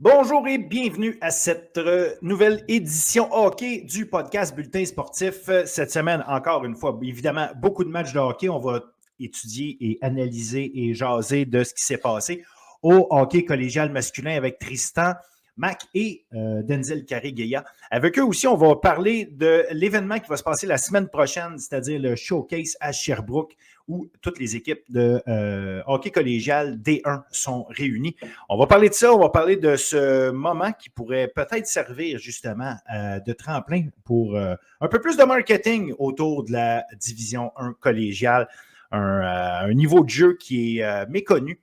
Bonjour et bienvenue à cette nouvelle édition hockey du podcast Bulletin sportif. Cette semaine, encore une fois, évidemment, beaucoup de matchs de hockey. On va étudier et analyser et jaser de ce qui s'est passé au hockey collégial masculin avec Tristan Mac et Denzel Carré-Guéa. Avec eux aussi, on va parler de l'événement qui va se passer la semaine prochaine, c'est-à-dire le showcase à Sherbrooke, où toutes les équipes de hockey collégial D1 sont réunies. On va parler de ça, on va parler de ce moment qui pourrait peut-être servir justement de tremplin pour un peu plus de marketing autour de la division 1 collégiale, un niveau de jeu qui est méconnu,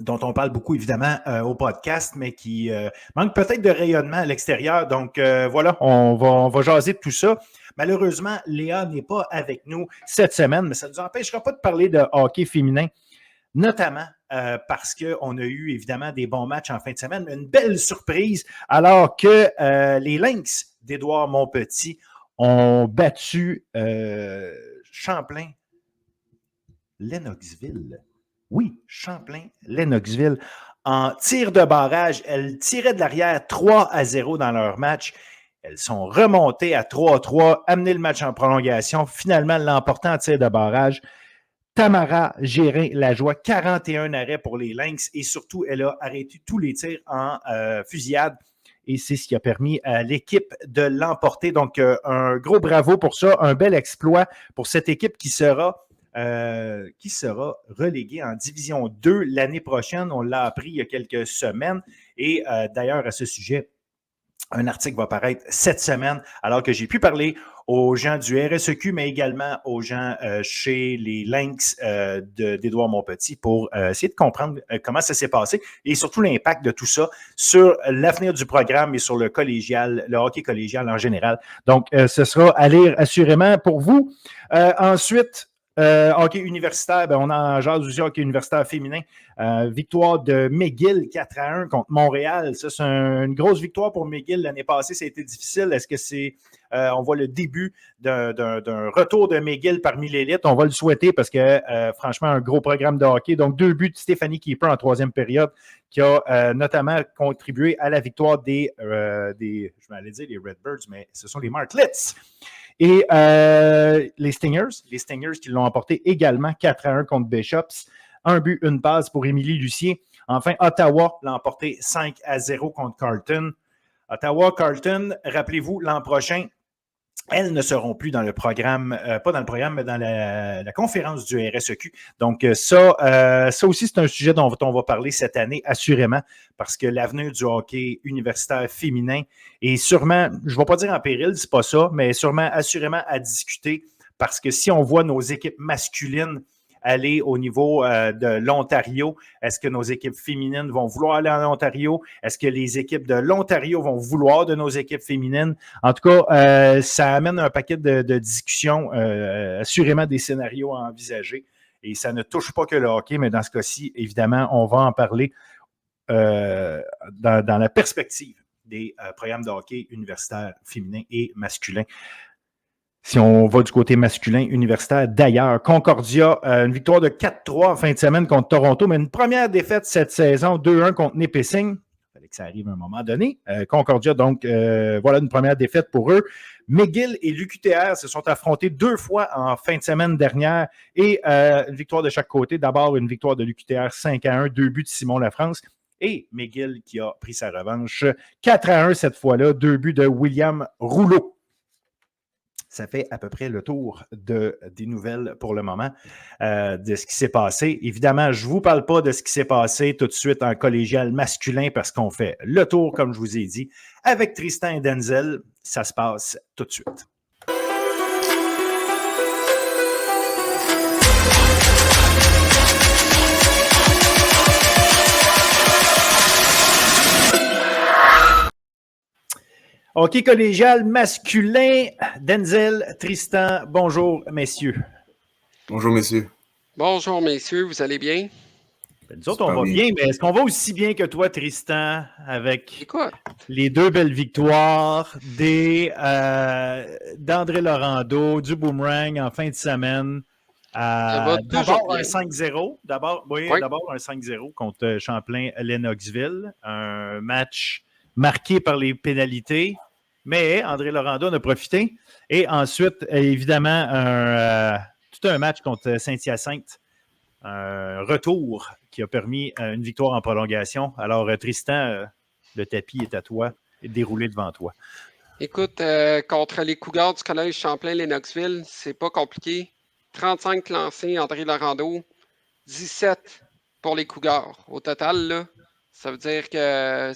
dont on parle beaucoup évidemment au podcast, mais qui manque peut-être de rayonnement à l'extérieur. Donc voilà, on va jaser de tout ça. Malheureusement, Léa n'est pas avec nous cette semaine, mais ça ne nous empêchera pas de parler de hockey féminin, notamment parce qu'on a eu évidemment des bons matchs en fin de semaine, une belle surprise, alors que les Lynx d'Édouard Montpetit ont battu Champlain-Lennoxville. Oui, Champlain-Lennoxville. En tir de barrage, elles tiraient de l'arrière 3-0 dans leur match. Elles sont remontées à 3-3, amené le match en prolongation, finalement l'emportant en tir de barrage. Tamara Gérin-Lajoie, 41 arrêts pour les Lynx et surtout, elle a arrêté tous les tirs en fusillade et c'est ce qui a permis à l'équipe de l'emporter. Donc, un gros bravo pour ça, un bel exploit pour cette équipe qui sera reléguée en Division 2 l'année prochaine. On l'a appris il y a quelques semaines et d'ailleurs, à ce sujet, un article va paraître cette semaine, alors que j'ai pu parler aux gens du RSEQ, mais également aux gens chez les Lynx d'Édouard Montpetit pour essayer de comprendre comment ça s'est passé et surtout l'impact de tout ça sur l'avenir du programme et sur le collégial, le hockey collégial en général. Donc, ce sera à lire assurément pour vous. Ensuite, hockey universitaire, on en jase aussi hockey universitaire féminin. Victoire de McGill 4-1 contre Montréal. Ça, c'est une grosse victoire pour McGill. L'année passée, ça a été difficile. Est-ce que c'est... on voit le début d'un retour de McGill parmi l'élite. On va le souhaiter parce que, franchement, un gros programme de hockey. Donc, 2 buts de Stéphanie Keeper en troisième période qui a notamment contribué à la victoire des je vais aller dire les Redbirds, mais ce sont les Martlets. Et les Stingers qui l'ont emporté également 4-1 contre Bishops. Un but, une passe pour Émilie Lucier. Enfin, Ottawa l'a emporté 5-0 contre Carleton. Ottawa-Carleton, rappelez-vous, l'an prochain, elles ne seront plus dans le programme, pas dans le programme, mais dans la conférence du RSEQ. Donc, ça aussi, c'est un sujet dont on va parler cette année, assurément, parce que l'avenir du hockey universitaire féminin est sûrement, je ne vais pas dire en péril, c'est pas ça, mais sûrement, assurément à discuter, parce que si on voit nos équipes masculines aller au niveau de l'Ontario, est-ce que nos équipes féminines vont vouloir aller en Ontario? Est-ce que les équipes de l'Ontario vont vouloir de nos équipes féminines? En tout cas, ça amène un paquet de discussions, assurément des scénarios à envisager. Et ça ne touche pas que le hockey, mais dans ce cas-ci, évidemment, on va en parler dans la perspective des programmes de hockey universitaires féminins et masculins. Si on va du côté masculin universitaire, d'ailleurs, Concordia, une victoire de 4-3 en fin de semaine contre Toronto, mais une première défaite cette saison, 2-1 contre Nipissing. Il fallait que ça arrive à un moment donné. Concordia, donc, voilà une première défaite pour eux. McGill et l'UQTR se sont affrontés 2 fois en fin de semaine dernière et une victoire de chaque côté. D'abord, une victoire de l'UQTR 5-1, 2 buts de Simon Lafrance. Et McGill qui a pris sa revanche 4-1 cette fois-là, 2 buts de William Rouleau. Ça fait à peu près le tour des nouvelles pour le moment de ce qui s'est passé. Évidemment, je ne vous parle pas de ce qui s'est passé tout de suite en collégial masculin parce qu'on fait le tour, comme je vous ai dit, avec Tristan et Denzel. Ça se passe tout de suite. Hockey collégial masculin, Denzel, Tristan, bonjour messieurs. Bonjour messieurs. Bonjour messieurs, vous allez bien? Nous autres, on va bien, mais est-ce qu'on va aussi bien que toi, Tristan, avec les 2 belles victoires d'André Laurando, du Boomerang en fin de semaine? Ça va toujours D'abord un bien. 5-0. Oui. D'abord un 5-0 contre Champlain-Lennoxville. Un match marqué par les pénalités, mais André Laurando en a profité. Et ensuite, évidemment, tout un match contre Saint-Hyacinthe. Un retour qui a permis une victoire en prolongation. Alors, Tristan, le tapis est à toi et déroulé devant toi. Écoute, contre les Cougars du Collège Champlain-Lennoxville, c'est pas compliqué. 35 lancés, André Laurando, 17 pour les Cougars. Au total, là, ça veut dire que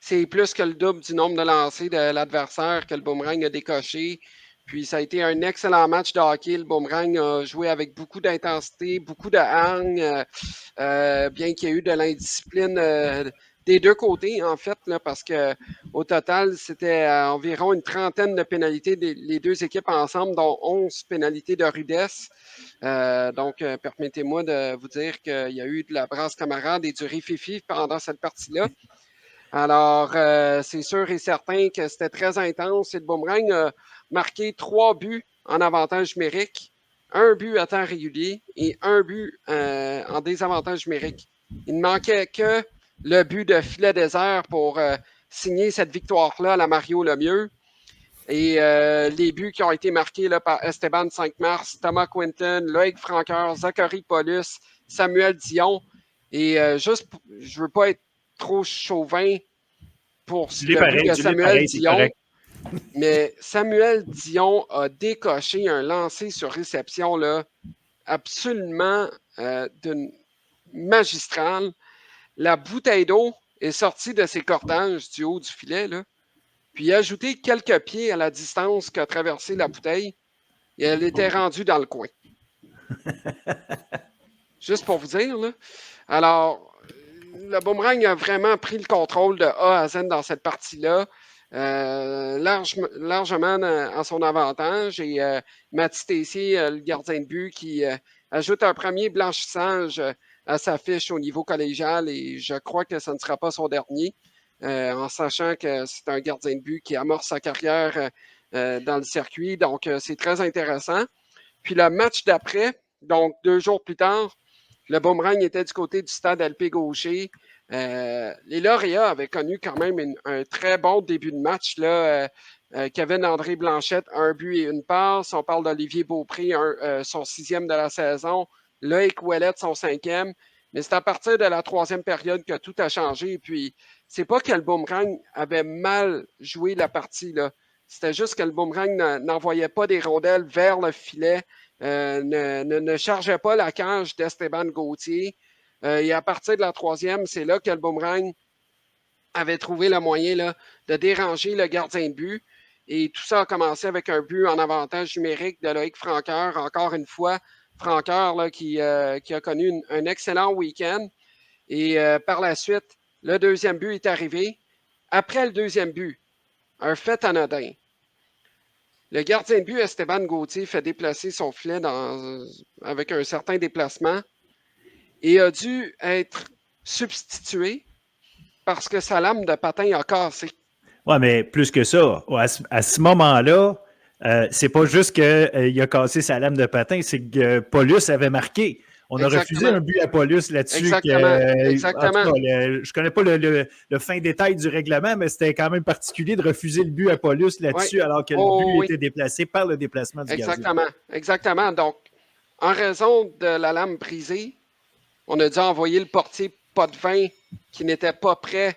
c'est plus que le double du nombre de lancers de l'adversaire que le Boomerang a décoché. Puis ça a été un excellent match de hockey. Le Boomerang a joué avec beaucoup d'intensité, beaucoup de hargne, bien qu'il y ait eu de l'indiscipline des deux côtés, en fait, là, parce que au total, c'était environ une trentaine de pénalités les deux équipes ensemble, dont 11 pénalités de rudesse. Donc, permettez-moi de vous dire qu'il y a eu de la brasse camarade et du rififi pendant cette partie-là. Alors, c'est sûr et certain que c'était très intense et le Boomerang a marqué 3 buts en avantage numérique, un but à temps régulier et un but en désavantage numérique. Il ne manquait que le but de filet désert pour signer cette victoire-là à la Mario Lemieux. Et les buts qui ont été marqués là, par Esteban 5 mars, Thomas Quinton, Loïc Franqueur, Zachary Paulus, Samuel Dion. Et juste, je veux pas être trop chauvin pour le but de Samuel Dion, mais Samuel Dion a décoché un lancer sur réception là, absolument d'une magistrale. La bouteille d'eau est sortie de ses cordages du haut du filet, là, puis a ajouté quelques pieds à la distance qu'a traversé la bouteille, et elle était rendue dans le coin. Juste pour vous dire, là. Alors, le Boomerang a vraiment pris le contrôle de A à Z dans cette partie-là, largement en son avantage. Et Mathieu Tessier, le gardien de but, qui ajoute un premier blanchissage à sa fiche au niveau collégial. Et je crois que ce ne sera pas son dernier, en sachant que c'est un gardien de but qui amorce sa carrière dans le circuit. Donc, c'est très intéressant. Puis le match d'après, donc 2 jours plus tard, le Boomerang était du côté du stade LP Gaucher. Les lauréats avaient connu quand même un très bon début de match. Là. Kevin André Blanchette, un but et une passe. On parle d'Olivier Beaupré, son 6e de la saison. Loïc Ouellette, son 5e. Mais c'est à partir de la 3e période que tout a changé. Et puis, c'est pas que le Boomerang avait mal joué la partie, là. C'était juste que le Boomerang n'envoyait pas des rondelles vers le filet. Ne chargeait pas la cage d'Esteban Gauthier. Et à partir de la 3e, c'est là que le Boomerang avait trouvé le moyen là, de déranger le gardien de but. Et tout ça a commencé avec un but en avantage numérique de Loïc Franqueur. Encore une fois, Franqueur là, qui a connu un excellent week-end. Et par la suite, le deuxième but est arrivé. Après le deuxième but, un fait anodin. Le gardien de but, Esteban Gauthier, fait déplacer son filet avec un certain déplacement et a dû être substitué parce que sa lame de patin a cassé. Oui, mais plus que ça, à ce moment-là, c'est pas juste qu'il a cassé sa lame de patin, c'est que Paulus avait marqué. On a refusé un but à Paulus là-dessus. Exactement. Exactement. En tout cas, je ne connais pas le fin détail du règlement, mais c'était quand même particulier de refuser le but à Paulus là-dessus, alors que le but était déplacé par le déplacement du gardien. Exactement. Donc, en raison de la lame brisée, on a dû envoyer le portier Potvin qui n'était pas prêt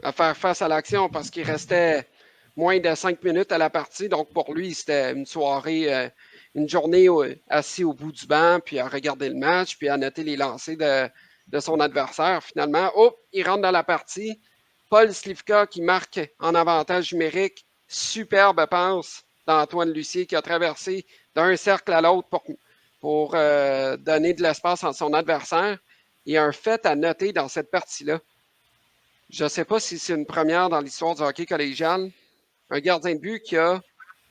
à faire face à l'action parce qu'il restait moins de 5 minutes à la partie. Donc, pour lui, c'était une soirée, une journée assis au bout du banc, puis à regarder le match, puis à noter les lancers de son adversaire. Finalement, il rentre dans la partie. Paul Slivka qui marque en avantage numérique. Superbe passe d'Antoine Lucier qui a traversé d'un cercle à l'autre pour donner de l'espace à son adversaire. Il y a un fait à noter dans cette partie-là. Je ne sais pas si c'est une première dans l'histoire du hockey collégial. Un gardien de but qui a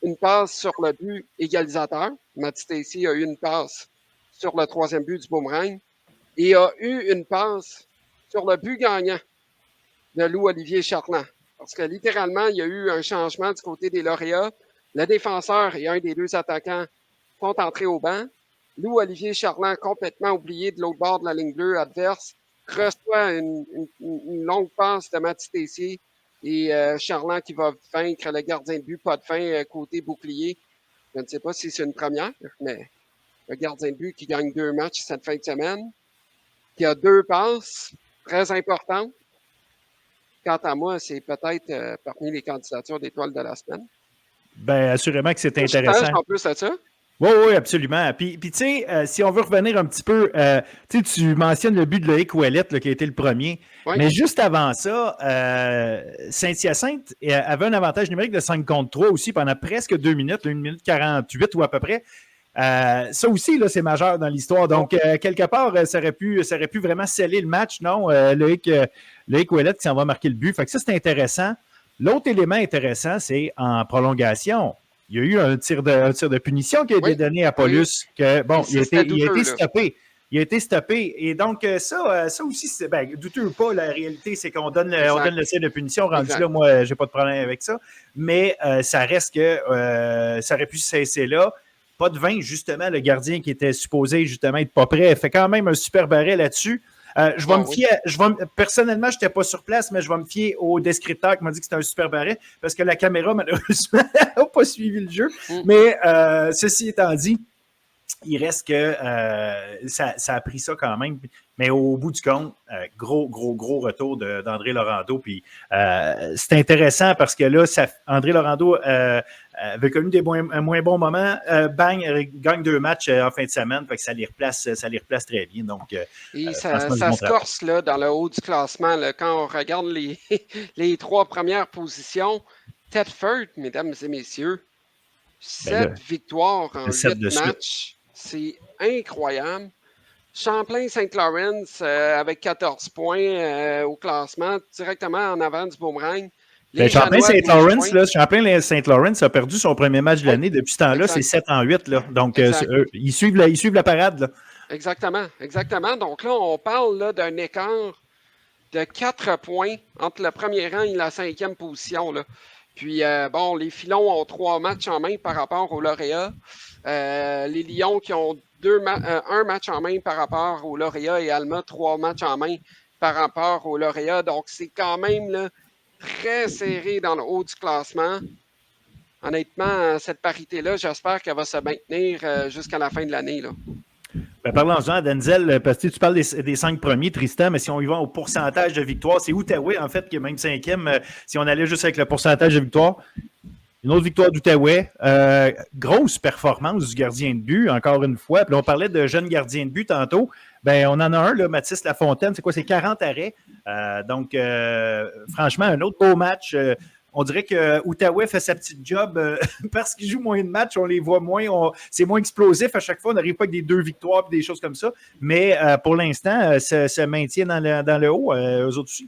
une passe sur le but égalisateur. Mathieu Tessier a eu une passe sur le 3e but du Boomerang et a eu une passe sur le but gagnant de Louis-Olivier Charland. Parce que littéralement, il y a eu un changement du côté des lauréats. Le défenseur et un des deux attaquants sont entrés au banc Louis-Olivier Charland, complètement oublié de l'autre bord de la ligne bleue adverse, reçoit une longue passe de Mathieu Tessier et Charland qui va vaincre le gardien de but, pas de fin côté bouclier. Je ne sais pas si c'est une première, mais le gardien de but qui gagne 2 matchs cette fin de semaine, qui a 2 passes très importantes. Quant à moi, c'est peut-être parmi les candidatures d'étoiles de la semaine. Bien, assurément que c'est intéressant. En plus de ça. Oui, oui, absolument. Puis tu sais, si on veut revenir un petit peu, tu mentionnes le but de Loïc Ouellet, qui a été le premier. Oui. Mais juste avant ça, Saint-Hyacinthe avait un avantage numérique de 5 contre 3 aussi pendant presque 2 minutes, 1 minute 48 ou à peu près. Ça aussi, là, c'est majeur dans l'histoire. Donc, quelque part, ça aurait pu vraiment sceller le match, non? Loïc Ouellet qui s'en va marquer le but. Fait que ça, c'est intéressant. L'autre élément intéressant, c'est en prolongation. Il y a eu un tir de punition qui a été donné à Paulus. Que, bon, il a été stoppé. Il a été stoppé. Et donc, ça aussi, c'est douteux ou pas, la réalité, c'est qu'on donne le tir de punition. Rendu là, moi, j'ai pas de problème avec ça. Mais ça reste que ça aurait pu cesser là. Pas de 20, justement, le gardien qui était supposé justement être pas prêt fait quand même un super barret là-dessus. Je vais me fier, personnellement, je n'étais pas sur place, mais je vais me fier au descripteur qui m'a dit que c'était un super barret parce que la caméra, malheureusement, n'a pas suivi le jeu. Mais ceci étant dit, il reste que ça a pris ça quand même. Mais au bout du compte, gros retour d'André Laurando. Puis c'est intéressant parce que là, André Laurando avait connu un moins bons moments. Bang, gagne 2 matchs en fin de semaine. Fait que ça les replace très bien. Donc, et ça se corse là, dans le haut du classement. Là, quand on regarde les 3 premières positions, Thetford, mesdames et messieurs, 7 victoires en 8 matchs. C'est incroyable. Champlain-Saint-Laurent avec 14 points au classement, directement en avant du Boomerang. Champlain-Saint-Laurent a perdu son premier match de l'année. Depuis ce temps-là, c'est 7-8. Là. Donc, ils suivent la parade. Là. Exactement. Donc là, on parle là, d'un écart de 4 points entre le premier rang et la 5e position. Là. Puis, les Filons ont 3 matchs en main par rapport aux lauréats. Les Lions qui ont un match en main par rapport aux lauréats et Alma, 3 matchs en main par rapport aux lauréats. Donc, c'est quand même là, très serré dans le haut du classement. Honnêtement, cette parité-là, j'espère qu'elle va se maintenir jusqu'à la fin de l'année. Là. Ben, parlons-en, Denzel, parce que tu parles des 5 premiers, Tristan, mais si on y va au pourcentage de victoire, c'est Outaouais, en fait, qui est même 5e, si on allait juste avec le pourcentage de victoire. Une autre victoire d'Outaouais. Grosse performance du gardien de but, encore une fois. Puis là, on parlait de jeunes gardiens de but tantôt. Ben, on en a un, là, Mathis Lafontaine. C'est quoi? C'est 40 arrêts. Donc, franchement, un autre beau match. On dirait que Outaouais fait sa petite job parce qu'il joue moins de matchs, on les voit moins, c'est moins explosif à chaque fois, on n'arrive pas avec des 2 victoires et des choses comme ça. Mais pour l'instant, ça se maintient dans le haut, eux autres aussi.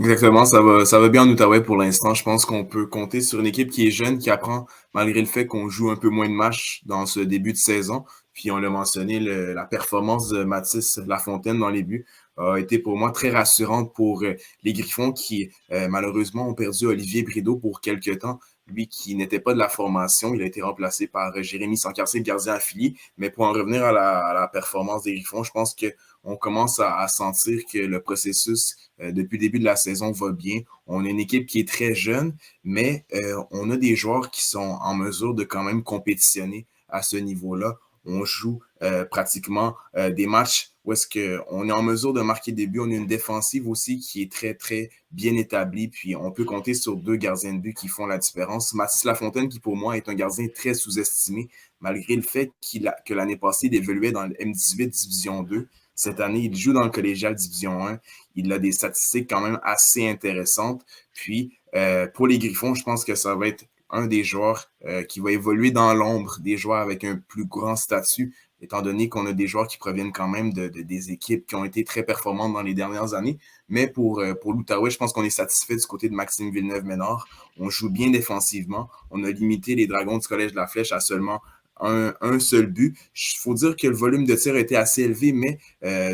Exactement, ça va bien en Outaouais pour l'instant. Je pense qu'on peut compter sur une équipe qui est jeune, qui apprend malgré le fait qu'on joue un peu moins de matchs dans ce début de saison. Puis on l'a mentionné, la performance de Mathis Lafontaine dans les buts a été pour moi très rassurante pour les Griffons qui malheureusement ont perdu Olivier Brideau pour quelques temps. Lui qui n'était pas de la formation, il a été remplacé par Jérémy Sancarcé, le gardien affilié. Mais pour en revenir à la performance des Griffons, je pense que on commence à sentir que le processus depuis le début de la saison va bien. On a une équipe qui est très jeune, mais on a des joueurs qui sont en mesure de quand même compétitionner à ce niveau-là. On joue pratiquement des matchs où est-ce qu'on est en mesure de marquer des buts. On a une défensive aussi qui est très, très bien établie. Puis on peut compter sur 2 gardiens de but qui font la différence. Mathis Lafontaine, qui pour moi est un gardien très sous-estimé, malgré le fait que l'année passée, il évoluait dans le M18 Division 2. Cette année, il joue dans le collégial Division 1. Il a des statistiques quand même assez intéressantes. Puis, pour les Griffons, je pense que ça va être un des joueurs qui va évoluer dans l'ombre, des joueurs avec un plus grand statut, étant donné qu'on a des joueurs qui proviennent quand même des équipes qui ont été très performantes dans les dernières années. Mais pour l'Outaouais, je pense qu'on est satisfait du côté de Maxime Villeneuve-Ménard. On joue bien défensivement. On a limité les Dragons du Collège de la Flèche à seulement un seul but. Il faut dire que le volume de tir a été assez élevé, mais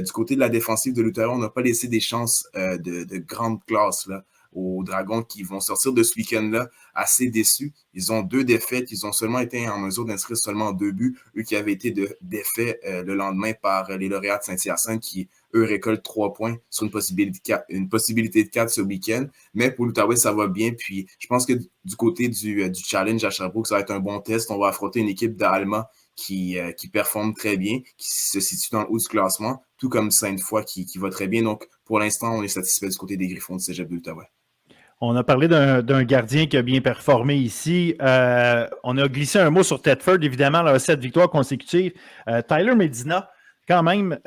du côté de la défensive de l'Outaouais, on n'a pas laissé des chances de grande classe là, aux Dragons qui vont sortir de ce week-end-là assez déçus. Ils ont 2 défaites. Ils ont seulement été en mesure d'inscrire seulement 2 buts, eux qui avaient été défaits le lendemain par les lauréats de Saint-Hyacinthe qui, eux, récoltent 3 points sur une possibilité de 4 ce week-end. Mais pour l'Outaouais, ça va bien. Puis je pense que du côté du challenge à Sherbrooke, ça va être un bon test. On va affronter une équipe d'Alma qui performe très bien, qui se situe dans le haut du classement, tout comme Sainte-Foy qui va très bien. Donc, pour l'instant, on est satisfait du côté des Griffons du Cégep de l'Outaouais. On a parlé d'un gardien qui a bien performé ici. On a glissé un mot sur Thetford, évidemment, leurs 7 victoires consécutives. Tyler Medina, quand même,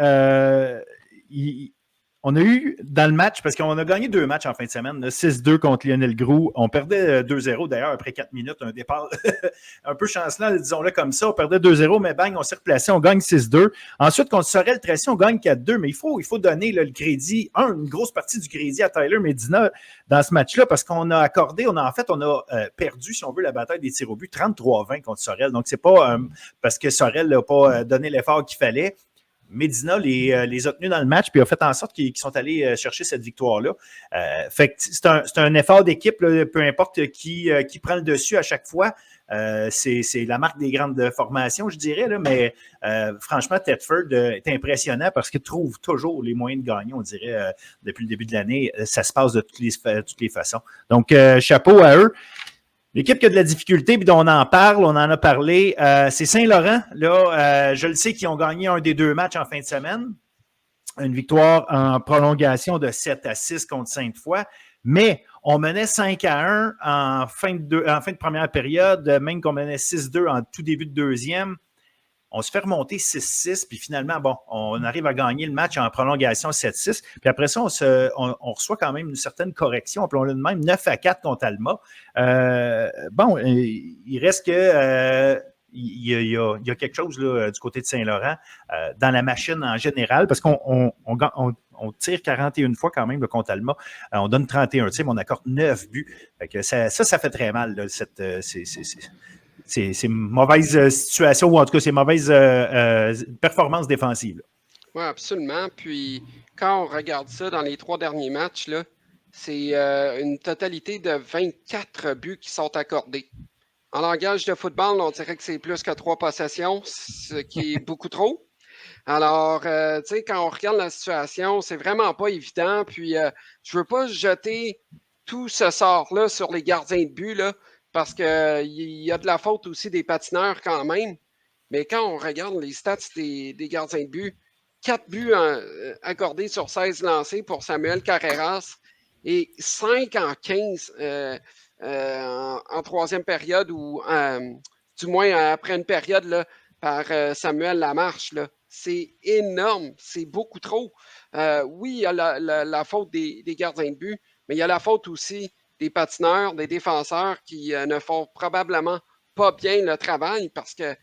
on a eu dans le match, parce qu'on a gagné 2 matchs en fin de semaine, 6-2 contre Lionel Groulx. On perdait 2-0 d'ailleurs après 4 minutes, un départ un peu chancelant, disons-le comme ça. On perdait 2-0, mais bang, on s'est replacé, on gagne 6-2. Ensuite, contre Sorel-Tracy, on gagne 4-2, mais il faut donner là, le crédit, une grosse partie du crédit à Tyler Medina dans ce match-là, parce qu'on a accordé, on a perdu, si on veut, la bataille des tirs au but, 33-20 contre Sorel. Donc, c'est pas parce que Sorel n'a pas donné l'effort qu'il fallait. Medina les a tenus dans le match puis a fait en sorte qu'ils sont allés chercher cette victoire-là. Fait que c'est un effort d'équipe, là, peu importe qui prend le dessus à chaque fois. C'est la marque des grandes formations, je dirais, là, mais franchement, Thetford est impressionnant parce qu'il trouve toujours les moyens de gagner, on dirait, depuis le début de l'année. Ça se passe de toutes les façons. Donc, chapeau à eux. L'équipe qui a de la difficulté, puis dont on en parle, on en a parlé, c'est Saint-Laurent. Là, je le sais qu'ils ont gagné un des 2 matchs en fin de semaine. Une victoire en prolongation de 7-6 contre Sainte-Foy. Mais on menait 5-1 en fin de première période, même qu'on menait 6-2 en tout début de deuxième. On se fait remonter 6-6, puis finalement, bon, on arrive à gagner le match en prolongation 7-6. Puis après ça, on reçoit quand même une certaine correction. Appelons-le de même, 9-4 contre Alma. Bon, il reste que il y a quelque chose là, du côté de Saint-Laurent dans la machine en général, parce qu'on tire 41 fois quand même là, contre Alma. On donne 31 tirs, mais on accorde 9 buts. Fait que ça fait très mal, là, c'est mauvaise situation, ou en tout cas, c'est mauvaise performance défensive. Oui, absolument. Puis, quand on regarde ça dans les 3 derniers matchs, là, c'est une totalité de 24 buts qui sont accordés. En langage de football, on dirait que c'est plus que 3 possessions, ce qui est beaucoup trop. Alors, tu sais, quand on regarde la situation, c'est vraiment pas évident. Puis, je veux pas jeter tout ce sort-là sur les gardiens de but, là, parce qu'il y a de la faute aussi des patineurs quand même. Mais quand on regarde les stats des gardiens de but, 4 buts accordés sur 16 lancés pour Samuel Carreras et 5 en 15 en troisième période, ou du moins après une période là, par Samuel Lamarche. Là. C'est énorme, c'est beaucoup trop. Oui, il y a la faute des gardiens de but, mais il y a la faute aussi des patineurs, des défenseurs qui ne font probablement pas bien le travail, parce que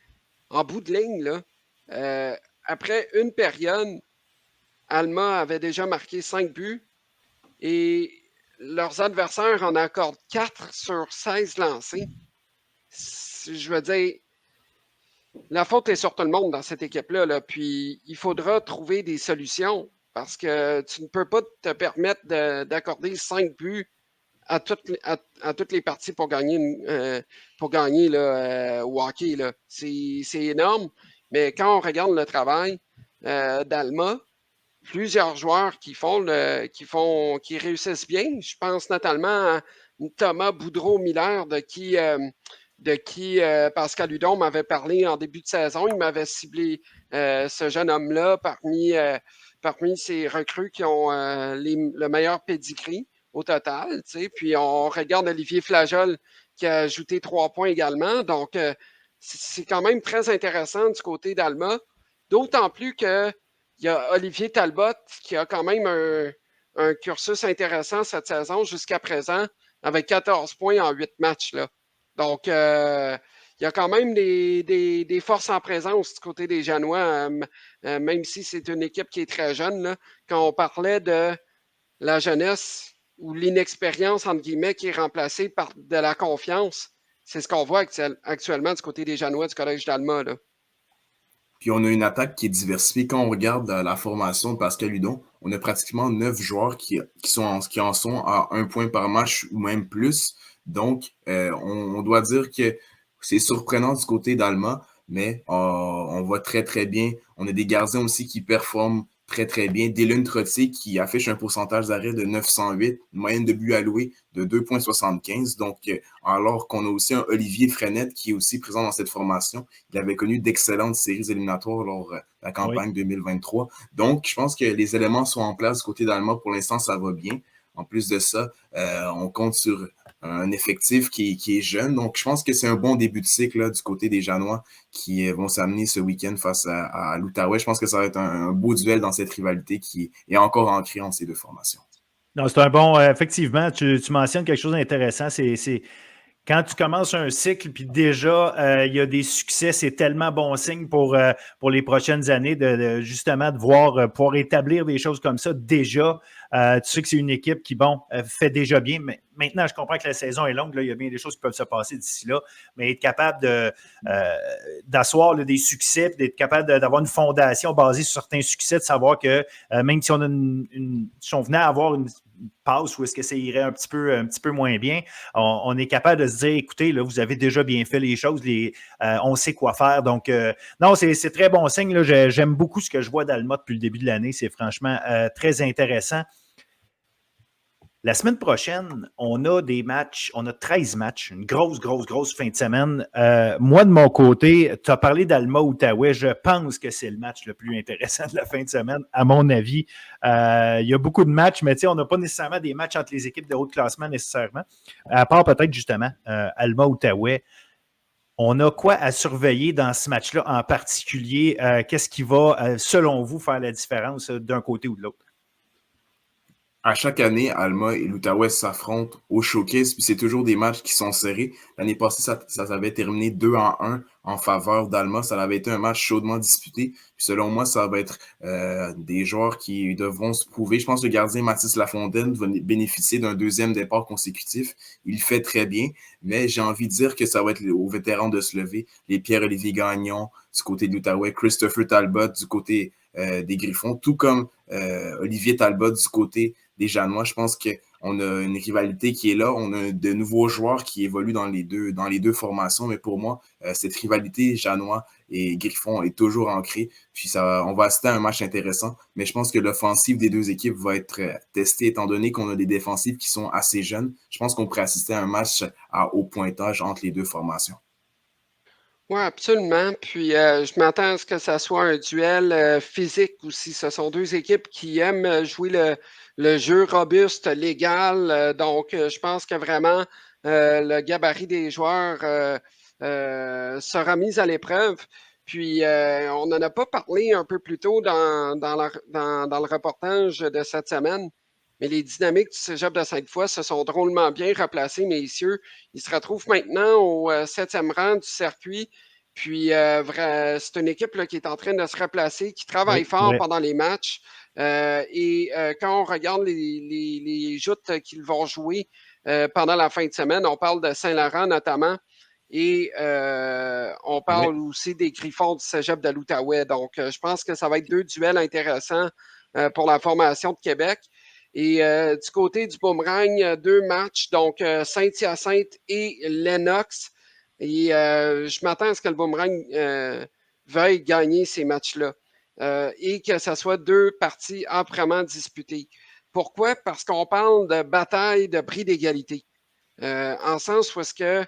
en bout de ligne, là, après une période, Alma avait déjà marqué 5 buts et leurs adversaires en accordent 4 sur 16 lancés. Je veux dire, la faute est sur tout le monde dans cette équipe-là. Là. Puis, il faudra trouver des solutions, parce que tu ne peux pas te permettre d'accorder 5 buts à toutes les parties pour gagner là, au hockey. Là. C'est énorme, mais quand on regarde le travail d'Alma, plusieurs joueurs qui réussissent bien. Je pense notamment à Thomas Boudreau-Miller, de qui Pascal Hudon m'avait parlé en début de saison. Il m'avait ciblé ce jeune homme-là parmi ces recrues qui ont le meilleur pedigree au total. Puis on regarde Olivier Flageol qui a ajouté 3 points également. Donc, c'est quand même très intéressant du côté d'Alma. D'autant plus qu'il y a Olivier Talbot qui a quand même un cursus intéressant cette saison jusqu'à présent, avec 14 points en 8 matchs. Là. Donc, il y a quand même des forces en présence du côté des Janois, même si c'est une équipe qui est très jeune. Là. Quand on parlait de la jeunesse ou l'inexpérience, entre guillemets, qui est remplacée par de la confiance, c'est ce qu'on voit actuellement du côté des Janois du Collège d'Alma. Là. Puis on a une attaque qui est diversifiée. Quand on regarde la formation de Pascal Hudon, on a pratiquement 9 joueurs qui en sont à 1 point par match ou même plus. Donc, on doit dire que c'est surprenant du côté d'Alma, mais on va très, très bien. On a des gardiens aussi qui performent très, très bien. Dylan Trottier qui affiche un pourcentage d'arrêt de 908, une moyenne de buts alloués de 2,75. Donc, alors qu'on a aussi un Olivier Frenette qui est aussi présent dans cette formation. Il avait connu d'excellentes séries éliminatoires lors de la campagne 2023. Donc, je pense que les éléments sont en place du côté d'Alma. Pour l'instant, ça va bien. En plus de ça, on compte sur un effectif qui est jeune. Donc, je pense que c'est un bon début de cycle là, du côté des Janois qui vont s'amener ce week-end face à l'Outaouais. Je pense que ça va être un beau duel dans cette rivalité qui est encore ancrée entre ces deux formations. Non, c'est un bon. Effectivement, tu mentionnes quelque chose d'intéressant. C'est quand tu commences un cycle, puis déjà, il y a des succès, c'est tellement bon signe pour les prochaines années justement de voir pouvoir établir des choses comme ça déjà. Tu sais que c'est une équipe qui, bon, fait déjà bien. Mais maintenant, je comprends que la saison est longue. Là, il y a bien des choses qui peuvent se passer d'ici là. Mais être capable d'asseoir des succès, d'être capable d'avoir une fondation basée sur certains succès, de savoir que même si si on venait à avoir une passe ou est-ce que ça irait un petit peu moins bien, on est capable de se dire, écoutez, là, vous avez déjà bien fait les choses, on sait quoi faire. Donc, non, c'est très bon signe. Là. J'aime beaucoup ce que je vois d'Alma depuis le début de l'année. C'est franchement très intéressant. La semaine prochaine, on a des matchs, on a 13 matchs, une grosse fin de semaine. Moi, de mon côté, tu as parlé d'Alma-Outaouais. Je pense que c'est le match le plus intéressant de la fin de semaine, à mon avis. Il y a beaucoup de matchs, mais on n'a pas nécessairement des matchs entre les équipes de haut classement nécessairement. À part peut-être justement Alma-Outaouais. On a quoi à surveiller dans ce match-là en particulier? Qu'est-ce qui va, selon vous, faire la différence d'un côté ou de l'autre? À chaque année, Alma et l'Outaouais s'affrontent au showcase, puis c'est toujours des matchs qui sont serrés. L'année passée, ça avait terminé 2-1 en faveur d'Alma. Ça avait été un match chaudement disputé. Puis selon moi, ça va être des joueurs qui devront se prouver. Je pense que le gardien Mathis Lafontaine va bénéficier d'un deuxième départ consécutif. Il fait très bien, mais j'ai envie de dire que ça va être aux vétérans de se lever. Les Pierre-Olivier Gagnon du côté de l'Outaouais, Christopher Talbot du côté des Griffons, tout comme Olivier Talbot du côté des Janois. Je pense qu'on a une rivalité qui est là. On a de nouveaux joueurs qui évoluent dans les deux formations. Mais pour moi, cette rivalité Janois et Griffon est toujours ancrée. Puis on va assister à un match intéressant. Mais je pense que l'offensive des deux équipes va être testée étant donné qu'on a des défensives qui sont assez jeunes. Je pense qu'on pourrait assister à un match à haut pointage entre les deux formations. Oui, absolument. Puis je m'attends à ce que ça soit un duel physique aussi. Ce sont deux équipes qui aiment jouer le jeu robuste, légal. Donc, je pense que vraiment le gabarit des joueurs sera mis à l'épreuve. Puis, on n'en a pas parlé un peu plus tôt dans le reportage de cette semaine, mais les dynamiques du Cégep de Sainte-Foy se sont drôlement bien replacées, messieurs. Ils se retrouvent maintenant au 7e rang du circuit. Puis, c'est une équipe là, qui est en train de se replacer, qui travaille fort pendant les matchs. Et quand on regarde les joutes qu'ils vont jouer pendant la fin de semaine, on parle de Saint-Laurent notamment. Et on parle aussi des Griffons du Cégep de l'Outaouais. Donc, je pense que ça va être deux duels intéressants pour la formation de Québec. Et du côté du Boomerang, deux matchs, donc Saint-Hyacinthe et Lennox. Et je m'attends à ce que le Boomerang veuille gagner ces matchs-là et que ce soit deux parties âprement disputées. Pourquoi? Parce qu'on parle de bataille de prix d'égalité. En sens où est-ce que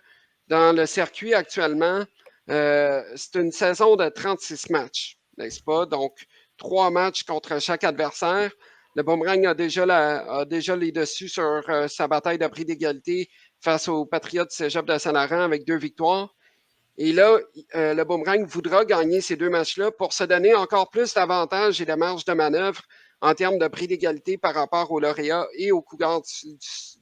dans le circuit actuellement, c'est une saison de 36 matchs, n'est-ce pas? Donc, 3 matchs contre chaque adversaire. Le Boomerang a déjà les dessus sur sa bataille de prix d'égalité face aux Patriotes du Cégep de Saint-Laurent avec 2 victoires. Et là, le Boomerang voudra gagner ces 2 matchs-là pour se donner encore plus d'avantages et de marge de manœuvre en termes de prix d'égalité par rapport aux lauréats et aux Cougars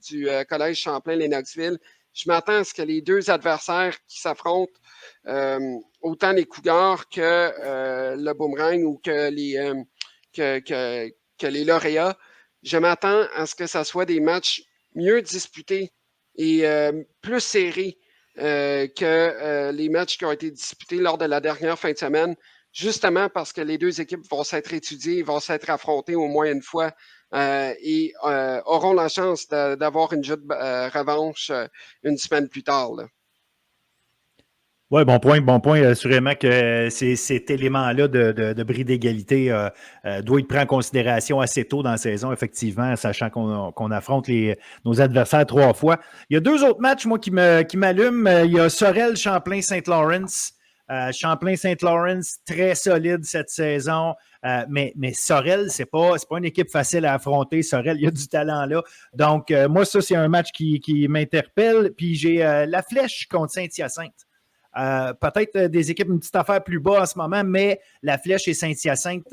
du Collège Champlain-Lennoxville. Je m'attends à ce que les deux adversaires qui s'affrontent, autant les Cougars que le Boomerang ou que les lauréats, je m'attends à ce que ce soit des matchs mieux disputés et plus serrés que les matchs qui ont été disputés lors de la dernière fin de semaine. justement parce que les deux équipes vont s'être étudiées, vont s'être affrontées au moins une fois et auront la chance d'avoir une joute revanche une semaine plus tard. Oui, bon point. Assurément que cet élément-là de bris d'égalité doit être pris en considération assez tôt dans la saison, effectivement, sachant qu'on affronte nos adversaires 3 fois. Il y a 2 autres matchs, moi, qui m'allument. Il y a Sorel, Champlain-Saint-Lawrence. Champlain-Saint-Lawrence, très solide cette saison. Mais Sorel, c'est pas une équipe facile à affronter. Sorel, il y a du talent là. Donc, moi, ça, c'est un match qui m'interpelle. Puis j'ai la Flèche contre Saint-Hyacinthe. Peut-être des équipes une petite affaire plus bas en ce moment, mais la Flèche et Saint-Hyacinthe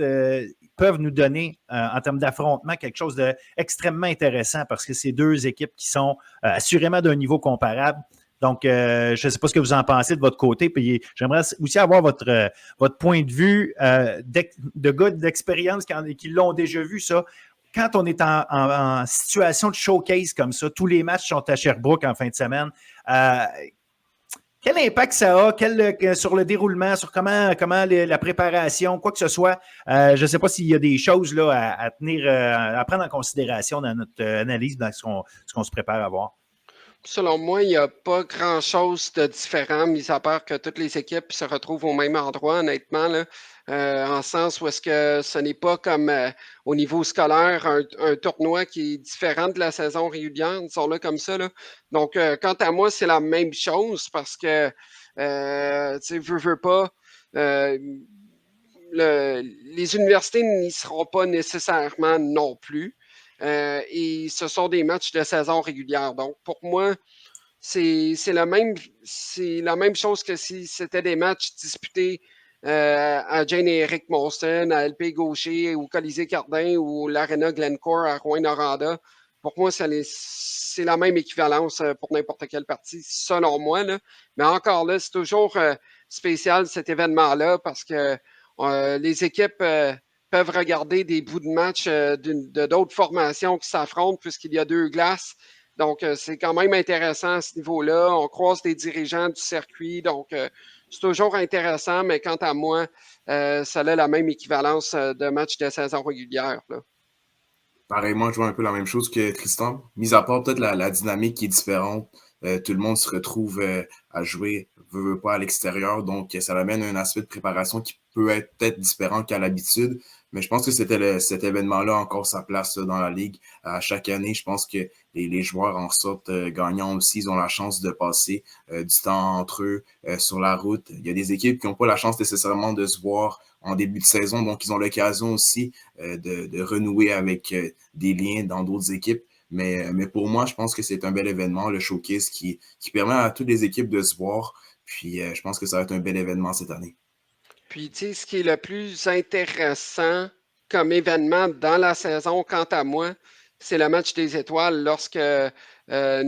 peuvent nous donner, en termes d'affrontement, quelque chose d'extrêmement intéressant parce que c'est 2 équipes qui sont assurément d'un niveau comparable. Donc, je ne sais pas ce que vous en pensez de votre côté. Puis j'aimerais aussi avoir votre point de vue de gars d'expérience qui l'ont déjà vu, ça. Quand on est en situation de showcase comme ça, tous les matchs sont à Sherbrooke en fin de semaine. Quel impact ça a sur le déroulement, sur comment la préparation, quoi que ce soit? Je ne sais pas s'il y a des choses là, à prendre en considération dans notre analyse, dans ce qu'on se prépare à voir. Selon moi, il n'y a pas grand-chose de différent, mis à part que toutes les équipes se retrouvent au même endroit, honnêtement, là, en sens où est-ce que ce n'est pas comme au niveau scolaire un tournoi qui est différent de la saison régulière, disons-le comme ça. Là. Donc, quant à moi, c'est la même chose parce que, tu sais, veux pas, les universités n'y seront pas nécessairement non plus. Et ce sont des matchs de saison régulière. Donc, pour moi, c'est la même chose que si c'était des matchs disputés à Jane et Eric Monson, à LP Gaucher, ou Colisée Cardin, ou l'Arena Glencore à Rouyn-Noranda. Pour moi, c'est la même équivalence pour n'importe quelle partie, selon moi. Là. Mais encore là, c'est toujours spécial cet événement-là parce que les équipes peuvent regarder des bouts de match de d'autres formations qui s'affrontent puisqu'il y a 2 glaces. Donc, c'est quand même intéressant à ce niveau-là. On croise des dirigeants du circuit. Donc, c'est toujours intéressant, mais quant à moi, ça a la même équivalence de match de saison régulière. Là. Pareillement, je vois un peu la même chose que Tristan. Mis à part peut-être la dynamique qui est différente, tout le monde se retrouve à jouer, veut pas à l'extérieur, donc ça amène un aspect de préparation qui peut être peut-être différent qu'à l'habitude. Mais je pense que cet événement-là a encore sa place dans la ligue. À chaque année, je pense que les joueurs en sortent gagnants aussi. Ils ont la chance de passer du temps entre eux sur la route. Il y a des équipes qui n'ont pas la chance nécessairement de se voir en début de saison, donc ils ont l'occasion aussi de renouer avec des liens dans d'autres équipes. Mais pour moi, je pense que c'est un bel événement, le showcase, qui permet à toutes les équipes de se voir. Puis je pense que ça va être un bel événement cette année. Puis, tu sais, ce qui est le plus intéressant comme événement dans la saison, quant à moi, c'est le match des étoiles lorsque les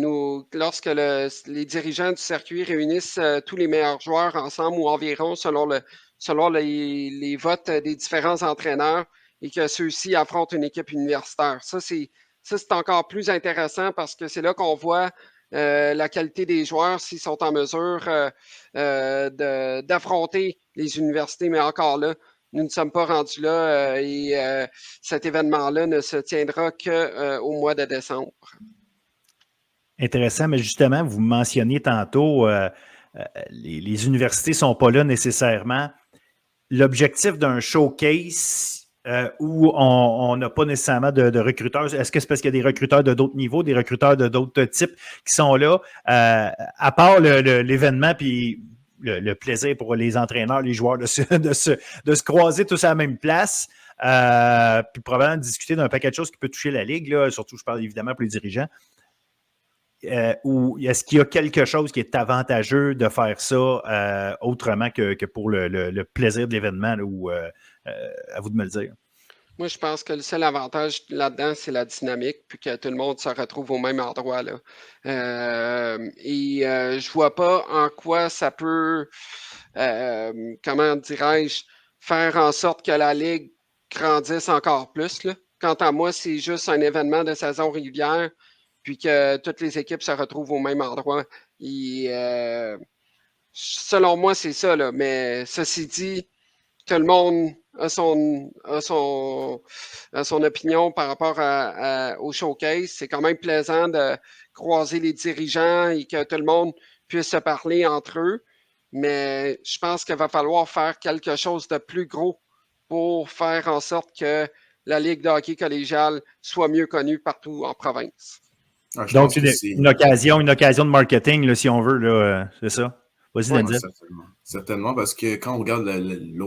dirigeants du circuit réunissent tous les meilleurs joueurs ensemble ou environ selon les votes des différents entraîneurs et que ceux-ci affrontent une équipe universitaire. Ça, c'est encore plus intéressant parce que c'est là qu'on voit la qualité des joueurs, s'ils sont en mesure d'affronter les universités. Mais encore là, nous ne sommes pas rendus là et cet événement-là ne se tiendra qu'au mois de décembre. Intéressant, mais justement, vous mentionniez tantôt, les universités ne sont pas là nécessairement. L'objectif d'un showcase où on n'a pas nécessairement de recruteurs, est-ce que c'est parce qu'il y a des recruteurs de d'autres niveaux, des recruteurs de d'autres types qui sont là, à part l'événement puis le plaisir pour les entraîneurs, les joueurs de se croiser tous à la même place, puis probablement discuter d'un paquet de choses qui peut toucher la Ligue, là, surtout je parle évidemment pour les dirigeants. Ou est-ce qu'il y a quelque chose qui est avantageux de faire ça autrement que pour le plaisir de l'événement, ou à vous de me le dire? Moi, je pense que le seul avantage là-dedans, c'est la dynamique, puis que tout le monde se retrouve au même endroit. Là. Je vois pas en quoi ça peut, comment dirais-je, faire en sorte que la Ligue grandisse encore plus. Là. Quant à moi, c'est juste un événement de saison régulière, puis que toutes les équipes se retrouvent au même endroit. Selon moi, c'est ça. Là. Mais ceci dit, tout le monde a son opinion par rapport au showcase. C'est quand même plaisant de croiser les dirigeants et que tout le monde puisse se parler entre eux. Mais je pense qu'il va falloir faire quelque chose de plus gros pour faire en sorte que la Ligue de hockey collégial soit mieux connue partout en province. Donc, une occasion de marketing, là, si on veut, là, c'est ça? Vas-y, Denzel. Certainement, parce que quand on regarde un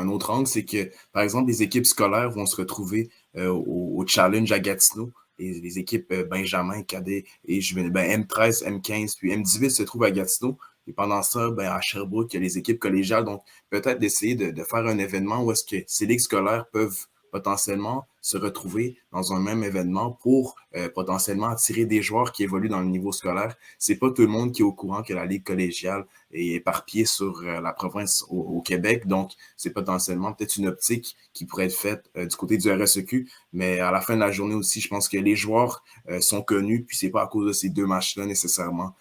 autre angle, c'est que, par exemple, les équipes scolaires vont se retrouver au Challenge à Gatineau. Et les équipes Benjamin, Cadet et M13, M15, puis M18 se trouvent à Gatineau. Et pendant ça, à Sherbrooke, il y a les équipes collégiales. Donc, peut-être d'essayer de faire un événement où est-ce que ces ligues scolaires peuvent potentiellement se retrouver dans un même événement pour potentiellement attirer des joueurs qui évoluent dans le niveau scolaire. C'est pas tout le monde qui est au courant que la Ligue collégiale est éparpillée sur la province au Québec. Donc, c'est potentiellement peut-être une optique qui pourrait être faite du côté du RSEQ. Mais à la fin de la journée aussi, je pense que les joueurs sont connus, puis c'est pas à cause de ces deux matchs-là nécessairement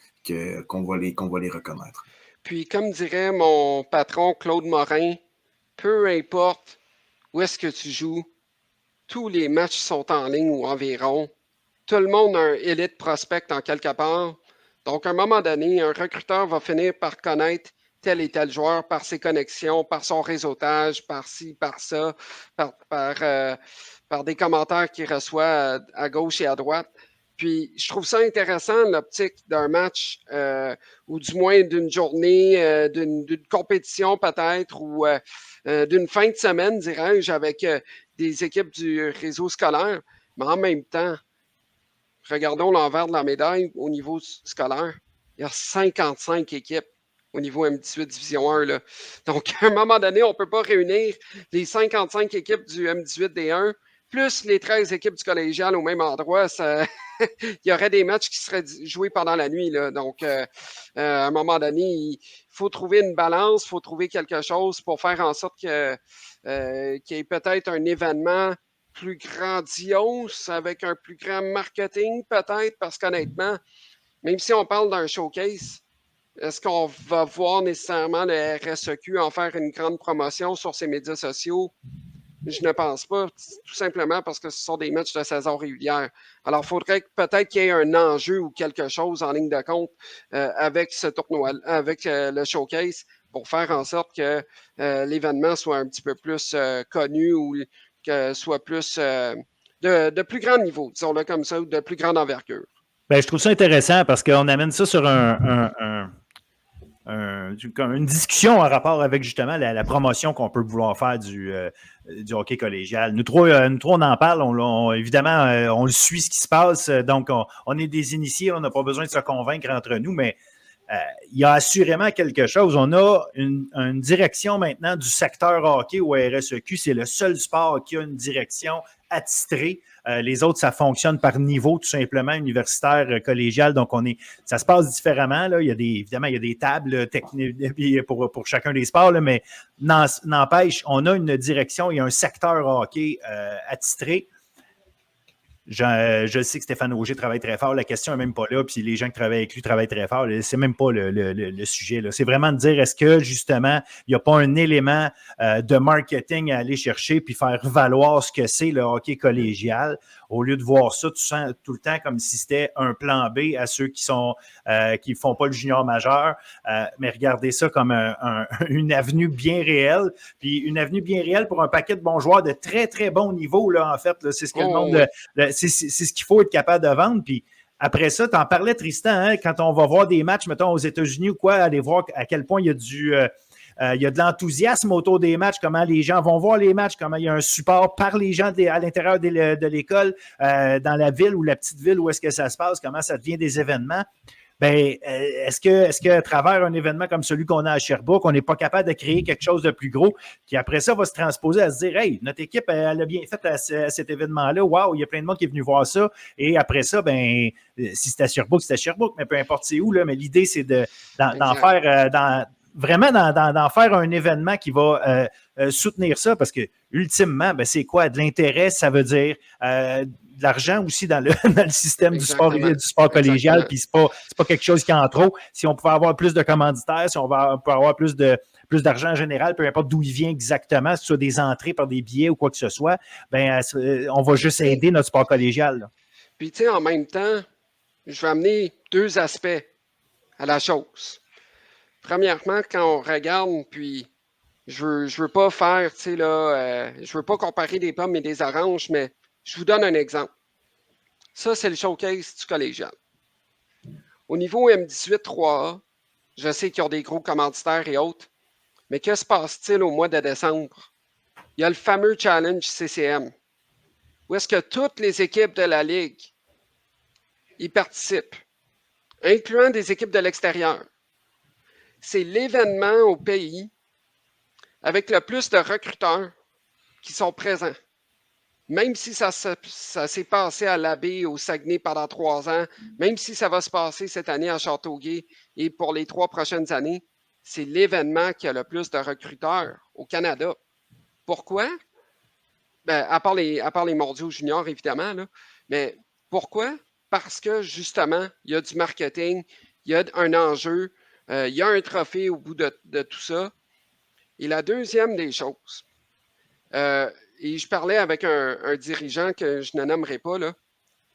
qu'on va les reconnaître. Puis, comme dirait mon patron Claude Morin, peu importe où est-ce que tu joues, tous les matchs sont en ligne ou environ. Tout le monde a un élite prospect en quelque part. Donc, à un moment donné, un recruteur va finir par connaître tel et tel joueur par ses connexions, par son réseautage, par ci, par ça, par des commentaires qu'il reçoit à gauche et à droite. Puis, je trouve ça intéressant, l'optique d'un match, ou du moins d'une journée, d'une compétition peut-être, ou d'une fin de semaine, dirais-je, avec des équipes du réseau scolaire. Mais en même temps, regardons l'envers de la médaille au niveau scolaire. Il y a 55 équipes au niveau M18 Division 1. Là. Donc, à un moment donné, on ne peut pas réunir les 55 équipes du M18 D1 plus les 13 équipes du collégial au même endroit. Il y aurait des matchs qui seraient joués pendant la nuit. Là. Donc, à un moment donné, il faut trouver une balance, il faut trouver quelque chose pour faire en sorte qu'il y ait peut-être un événement plus grandiose, avec un plus grand marketing peut-être, parce qu'honnêtement, même si on parle d'un showcase, est-ce qu'on va voir nécessairement le RSEQ en faire une grande promotion sur ses médias sociaux? Je ne pense pas, tout simplement parce que ce sont des matchs de saison régulière. Alors, il faudrait peut-être qu'il y ait un enjeu ou quelque chose en ligne de compte avec ce tournoi, avec le showcase, pour faire en sorte que l'événement soit un petit peu plus connu ou que soit plus de plus grand niveau, disons-le comme ça, ou de plus grande envergure. Bien, je trouve ça intéressant parce qu'on amène ça sur une discussion en rapport avec justement la promotion qu'on peut vouloir faire du hockey collégial. Nous trois, on en parle, évidemment, on le suit ce qui se passe, donc on est des initiés, on n'a pas besoin de se convaincre entre nous, mais il y a assurément quelque chose. On a une direction maintenant du secteur hockey au RSEQ. C'est le seul sport qui a une direction attitrée. Les autres, ça fonctionne par niveau, tout simplement, universitaire, collégial. Donc, ça se passe différemment. Là. Évidemment, il y a des tables techniques pour chacun des sports, là, mais n'empêche, on a une direction, il y a un secteur hockey attitré. Je sais que Stéphane Auger travaille très fort. La question n'est même pas là. Puis les gens qui travaillent avec lui travaillent très fort. C'est même pas le sujet. Là. C'est vraiment de dire est-ce que, justement, il n'y a pas un élément de marketing à aller chercher puis faire valoir ce que c'est le hockey collégial au lieu de voir ça tout le temps comme si c'était un plan B à ceux qui ne font pas le junior majeur. Mais regardez ça comme une avenue bien réelle. Puis une avenue bien réelle pour un paquet de bons joueurs de très, très bon niveau, là, en fait. Là, c'est ce que le monde... C'est ce qu'il faut être capable de vendre. Puis après ça, tu en parlais, Tristan, hein, quand on va voir des matchs, mettons, aux États-Unis ou quoi, aller voir à quel point il y a il y a de l'enthousiasme autour des matchs, comment les gens vont voir les matchs, comment il y a un support par les gens à l'intérieur de l'école, dans la ville ou la petite ville, où est-ce que ça se passe, comment ça devient des événements. Bien, est-ce qu'à travers un événement comme celui qu'on a à Sherbrooke, on n'est pas capable de créer quelque chose de plus gros qui, après ça, va se transposer à se dire « Hey, notre équipe, elle a bien fait à cet événement-là. Wow, il y a plein de monde qui est venu voir ça. » Et après ça, ben, si c'était à Sherbrooke, c'était à Sherbrooke, mais peu importe c'est où. Là, mais l'idée, c'est d'en faire... Vraiment d'en faire un événement qui va soutenir ça, parce que ultimement, ben, c'est quoi? De l'intérêt, ça veut dire de l'argent aussi dans le système du sport collégial, puis c'est pas quelque chose qui est en trop. Si on pouvait avoir plus de commanditaires, si on peut avoir plus de plus d'argent en général, peu importe d'où il vient exactement, si ce soit des entrées par des billets ou quoi que ce soit, ben, on va juste aider notre sport collégial. Là. Puis, tu sais, en même temps, je vais amener 2 aspects à la chose. Premièrement, quand on regarde, puis je veux pas faire, tu sais, là, je veux pas comparer des pommes et des oranges, mais je vous donne un exemple. Ça, c'est le showcase du collégial. Au niveau M18 3A, je sais qu'ils ont des gros commanditaires et autres, mais que se passe-t-il au mois de décembre? Il y a le fameux challenge CCM, où est-ce que toutes les équipes de la Ligue y participent, incluant des équipes de l'extérieur. C'est l'événement au pays avec le plus de recruteurs qui sont présents. Même si ça s'est passé à l'Abbé, au Saguenay pendant 3 ans, même si ça va se passer cette année à Châteauguay et pour les 3 prochaines années, c'est l'événement qui a le plus de recruteurs au Canada. Pourquoi? Ben, à part les mondiaux juniors, évidemment, là. Mais pourquoi? Parce que, justement, il y a du marketing, il y a un enjeu, il y a un trophée au bout de tout ça. Et la deuxième des choses, et je parlais avec un dirigeant que je ne nommerai pas, là,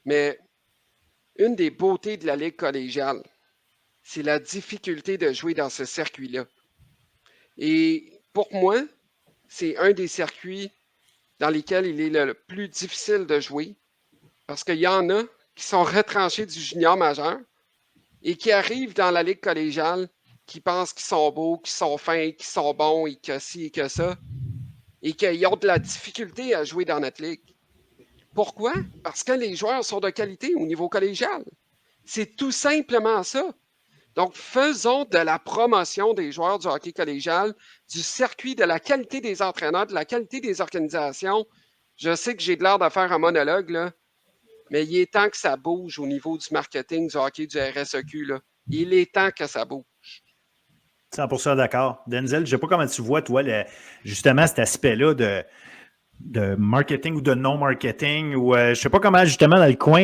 mais une des beautés de la Ligue collégiale, c'est la difficulté de jouer dans ce circuit-là. Et pour moi, c'est un des circuits dans lesquels il est le plus difficile de jouer parce qu'il y en a qui sont retranchés du junior majeur et qui arrivent dans la Ligue collégiale, qui pensent qu'ils sont beaux, qu'ils sont fins, qu'ils sont bons et que ci et que ça, et qu'ils ont de la difficulté à jouer dans notre ligue. Pourquoi? Parce que les joueurs sont de qualité au niveau collégial. C'est tout simplement ça. Donc, faisons de la promotion des joueurs du hockey collégial, du circuit, de la qualité des entraîneurs, de la qualité des organisations. Je sais que j'ai de l'air de faire un monologue, là, mais il est temps que ça bouge au niveau du marketing, du hockey, du RSEQ. Là. Il est temps que ça bouge. 100% d'accord. Denzel, je ne sais pas comment tu vois, toi, justement, cet aspect-là de marketing ou de non-marketing, ou je ne sais pas comment, justement, dans le coin,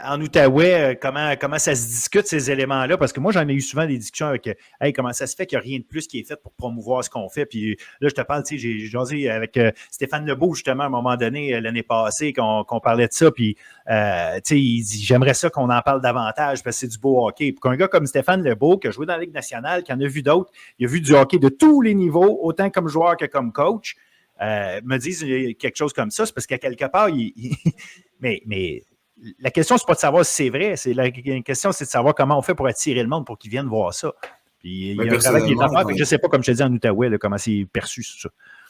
en Outaouais, comment ça se discute, ces éléments-là, parce que moi, j'en ai eu souvent des discussions avec, hey, comment ça se fait qu'il n'y a rien de plus qui est fait pour promouvoir ce qu'on fait, puis là, je te parle, tu sais, j'ai jasé avec Stéphane Lebeau, justement, à un moment donné, l'année passée, qu'on parlait de ça, puis, tu sais, il dit, j'aimerais ça qu'on en parle davantage, parce que c'est du beau hockey. Pour qu'un gars comme Stéphane Lebeau, qui a joué dans la Ligue nationale, qui en a vu d'autres, il a vu du hockey de tous les niveaux, autant comme joueur que comme coach, me disent quelque chose comme ça, c'est parce qu'à quelque part, mais la question, c'est pas de savoir si c'est vrai, la question, c'est de savoir comment on fait pour attirer le monde pour qu'ils viennent voir ça. Puis il y a un travail qui est à faire, je ne sais pas, comme je te dis en Outaouais, là, comment c'est perçu ça.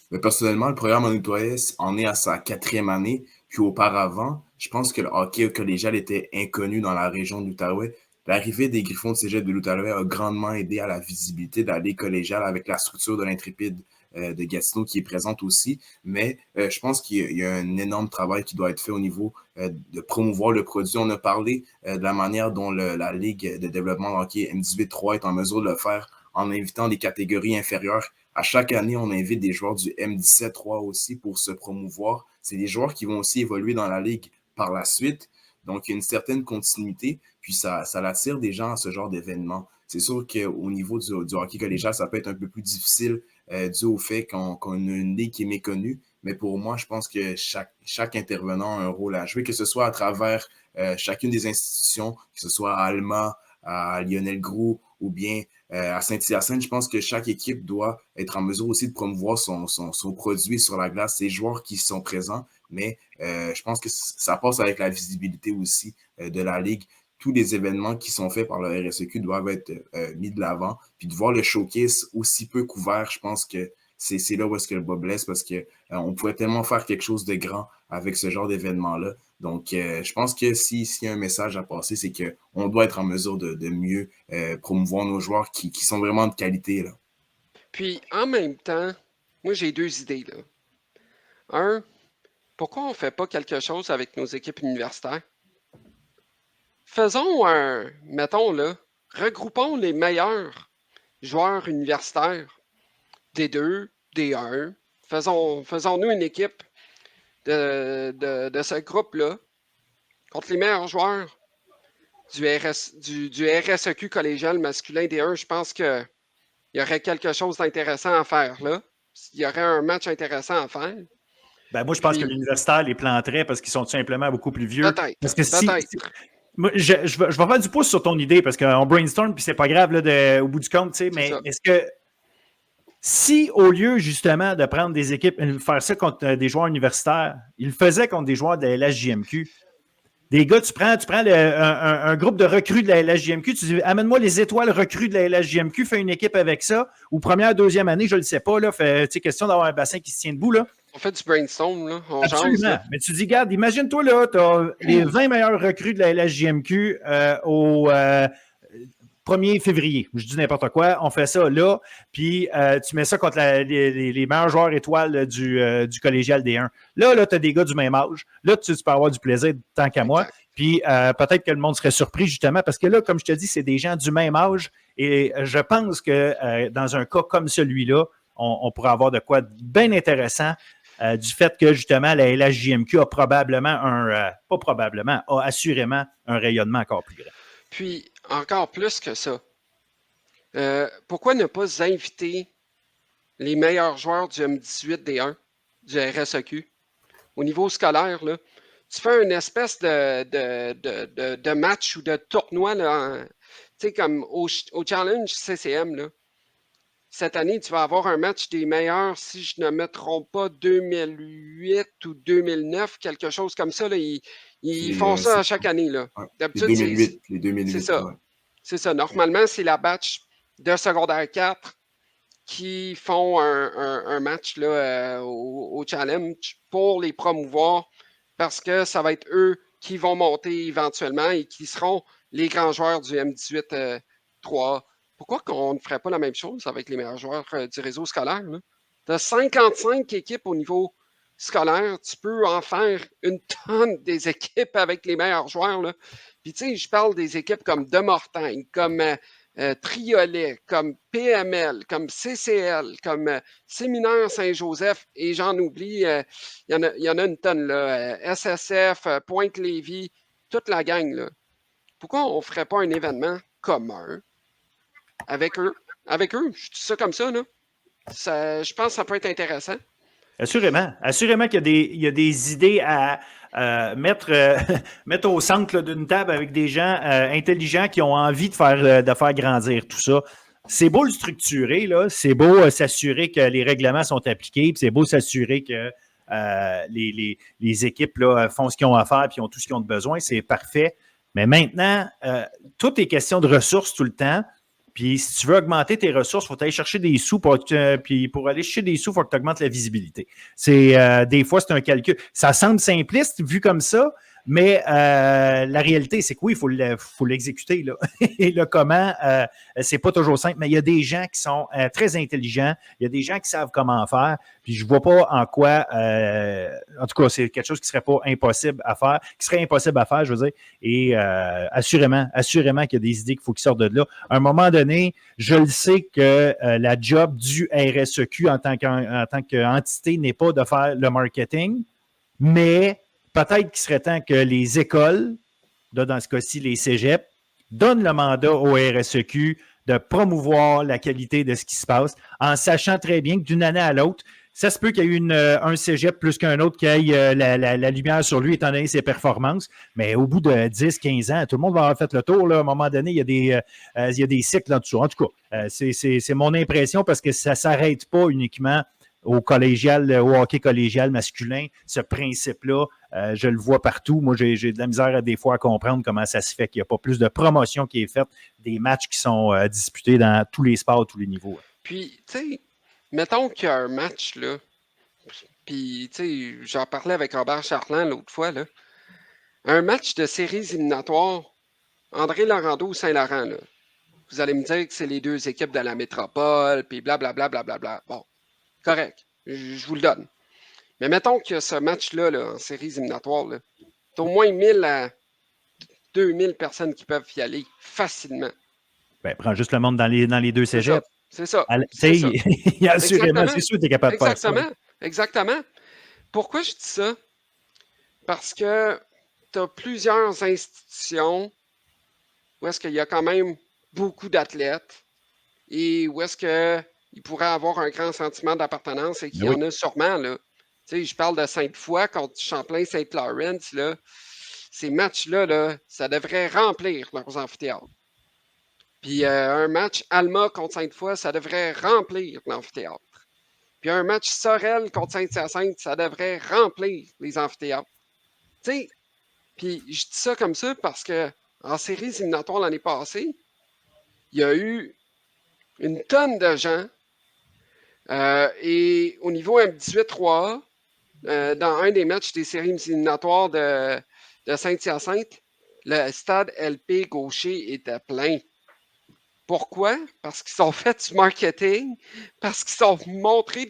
Mais personnellement, le programme en Outaouais en est à sa 4e année. Puis auparavant, je pense que le hockey collégial était inconnu dans la région de l'Outaouais. L'arrivée des Griffons de Cégep de l'Outaouais a grandement aidé à la visibilité de la Ligue collégiale avec la structure de l'Intrépide de Gatineau qui est présente aussi. Mais je pense qu'il y a un énorme travail qui doit être fait au niveau de promouvoir le produit. On a parlé de la manière dont la Ligue de développement de hockey M18-3 est en mesure de le faire en invitant des catégories inférieures. À chaque année, on invite des joueurs du M17-3 aussi pour se promouvoir. C'est des joueurs qui vont aussi évoluer dans la Ligue par la suite. Donc, il y a une certaine continuité, puis ça attire des gens à ce genre d'événement. C'est sûr qu'au niveau du hockey collégial, ça peut être un peu plus difficile dû au fait qu'on a une ligue qui est méconnue. Mais pour moi, je pense que chaque intervenant a un rôle à jouer, que ce soit à travers chacune des institutions, que ce soit à Alma, à Lionel Groulx ou bien à Saint-Hyacinthe. Je pense que chaque équipe doit être en mesure aussi de promouvoir son produit sur la glace, ses joueurs qui sont présents. Mais je pense que ça passe avec la visibilité aussi de la Ligue. Tous les événements qui sont faits par le RSEQ doivent être mis de l'avant. Puis de voir le showcase aussi peu couvert, je pense que c'est là où est-ce que le bas blesse parce qu'on pourrait tellement faire quelque chose de grand avec ce genre d'événement-là. Donc, je pense que s'il y a un message à passer, c'est qu'on doit être en mesure de mieux promouvoir nos joueurs qui sont vraiment de qualité. Là. Puis, en même temps, moi, j'ai 2 idées. Là. Un, pourquoi on ne fait pas quelque chose avec nos équipes universitaires? Faisons mettons là, regroupons les meilleurs joueurs universitaires, D2, D1. Faisons-nous une équipe de ce groupe-là contre les meilleurs joueurs du RSEQ collégial masculin D1. Je pense que il y aurait quelque chose d'intéressant à faire là. Il y aurait un match intéressant à faire. Ben, moi, je pense que Puis, l'universitaire les planterait parce qu'ils sont tout simplement beaucoup plus vieux. Parce peut-être, que peut-être. moi, je vais faire du pouce sur ton idée parce qu'on brainstorm puis c'est pas grave là, au bout du compte, tu sais, C'est mais ça. est-ce que si au lieu justement de prendre des équipes, faire ça contre des joueurs universitaires, ils le faisaient contre des joueurs de la LHJMQ, des gars, tu prends un groupe de recrues de la LHJMQ, tu dis amène-moi les étoiles recrues de la LHJMQ, fais une équipe avec ça, ou première, deuxième année, je ne le sais pas, là, question d'avoir un bassin qui se tient debout, là. On fait du brainstorm, là. On jase, Absolument. là. Mais tu dis, regarde, imagine-toi, là, tu as les 20 meilleurs recrues de la LHJMQ au 1er février. Je dis n'importe quoi. On fait ça là. Puis tu mets ça contre les meilleurs joueurs étoiles du collégial D1. Là tu as des gars du même âge. Là, tu peux avoir du plaisir tant qu'à moi. Exact. Puis peut-être que le monde serait surpris, justement, parce que là, comme je te dis, c'est des gens du même âge. Et je pense que dans un cas comme celui-là, on pourrait avoir de quoi bien intéressant. Du fait que, justement, la LHJMQ a probablement pas probablement, a assurément un rayonnement encore plus grand. Puis, encore plus que ça, pourquoi ne pas inviter les meilleurs joueurs du M18D1, du RSEQ, au niveau scolaire, là? Tu fais une espèce de match ou de tournoi, là, tu sais, comme au Challenge CCM, là. Cette année, tu vas avoir un match des meilleurs, si je ne me trompe pas, 2008 ou 2009, quelque chose comme ça. Là. Ils font ça à chaque année. Là. Ouais, D'habitude, les 2008, c'est ça. ouais. C'est ça. Normalement, c'est la batch de secondaire 4 qui font un match là, au Challenge pour les promouvoir parce que ça va être eux qui vont monter éventuellement et qui seront les grands joueurs du M18 3A. Pourquoi qu'on ne ferait pas la même chose avec les meilleurs joueurs du réseau scolaire? Tu as 55 équipes au niveau scolaire. Tu peux en faire une tonne des équipes avec les meilleurs joueurs. Là. Puis tu sais, je parle des équipes comme De Mortagne, comme Triolet, comme PML, comme CCL, comme Séminaire Saint-Joseph, et j'en oublie, il y en a une tonne, là, SSF, Pointe-Lévis, toute la gang. Là. Pourquoi on ne ferait pas un événement commun avec eux? Avec eux, je dis ça comme ça, là. Je pense que ça peut être intéressant. Assurément. Assurément qu'il y a des idées à mettre au centre d'une table avec des gens intelligents qui ont envie de faire grandir tout ça. C'est beau le structurer, là. C'est beau s'assurer que les règlements sont appliqués, puis c'est beau s'assurer que les équipes là, font ce qu'ils ont à faire et ont tout ce qu'ils ont de besoin. C'est parfait. Mais maintenant, tout est question de ressources tout le temps. Puis si tu veux augmenter tes ressources, il faut aller chercher des sous. Puis pour aller chercher des sous, il faut que tu augmentes la visibilité. Des fois, c'est un calcul. Ça semble simpliste vu comme ça, mais la réalité, c'est que oui, il faut l'exécuter. Là. Et le comment, c'est pas toujours simple, mais il y a des gens qui sont très intelligents, il y a des gens qui savent comment faire, puis je vois pas en quoi, en tout cas, c'est quelque chose qui serait pas impossible à faire, je veux dire, et assurément qu'il y a des idées qu'il faut qu'ils sortent de là. À un moment donné, je le sais que la job du RSEQ en tant qu'entité n'est pas de faire le marketing, mais peut-être qu'il serait temps que les écoles, là, dans ce cas-ci les cégeps, donnent le mandat au RSEQ de promouvoir la qualité de ce qui se passe, en sachant très bien que d'une année à l'autre, ça se peut qu'il y ait un cégep plus qu'un autre qui ait la lumière sur lui, étant donné ses performances, mais au bout de 10-15 ans, tout le monde va avoir fait le tour. Là. À un moment donné, il y a des cycles en dessous. En tout cas, c'est mon impression parce que ça ne s'arrête pas uniquement au hockey collégial masculin, ce principe-là, je le vois partout. Moi, j'ai de la misère des fois à comprendre comment ça se fait qu'il n'y a pas plus de promotion qui est faite, des matchs qui sont disputés dans tous les sports, tous les niveaux. Puis, tu sais, mettons qu'il y a un match, là, puis, tu sais, j'en parlais avec Robert Charland l'autre fois, là, un match de séries éliminatoires, André Laurando ou Saint-Laurent, là, vous allez me dire que c'est les deux équipes de la métropole, puis blablabla, blablabla. Bon, correct, je vous le donne. Mais mettons qu'il y a ce match-là là, en séries éliminatoires, là, t'as au moins 1000 à 2000 personnes qui peuvent y aller facilement. Ben, prends juste le monde dans les deux cégeps. C'est ça. Il y a assurément, c'est sûr que tu es capable de faire ça. Exactement. Pourquoi je dis ça? Parce que tu as plusieurs institutions où est-ce qu'il y a quand même beaucoup d'athlètes. et où est-ce qu'il pourrait avoir un grand sentiment d'appartenance et qu'il y en a sûrement, là. Tu sais, je parle de Sainte-Foy contre Champlain-Saint-Laurent, là. Ces matchs-là, là, ça devrait remplir leurs amphithéâtres. Puis un match Alma contre Sainte-Foy, ça devrait remplir l'amphithéâtre. Puis un match Sorel contre Saint-Hyacinthe, ça devrait remplir les amphithéâtres. Tu sais, puis je dis ça comme ça parce que en séries éliminatoires l'année passée, il y a eu une tonne de gens et au niveau M18-3A, dans un des matchs des séries éliminatoires de Saint-Hyacinthe, le stade LP Gaucher était plein. Pourquoi? Parce qu'ils ont fait du marketing, parce qu'ils ont montré